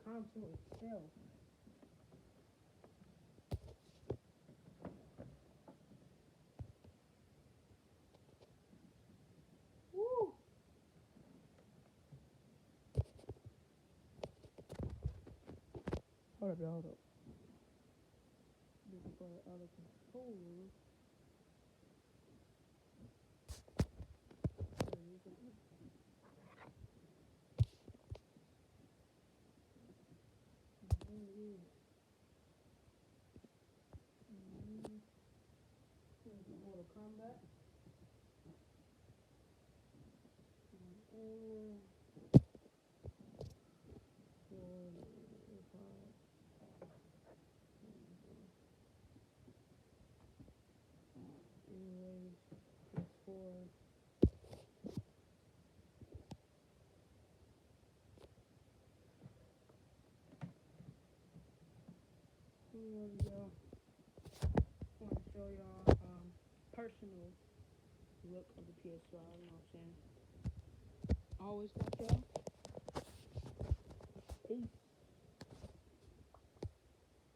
console itself. Woo! Hold up, y'all, hold up. Looking for the other controller. Mortal Kombat. Y'all want to show y'all personal look of the PS5. You know what I'm saying? Always got y'all. Peace.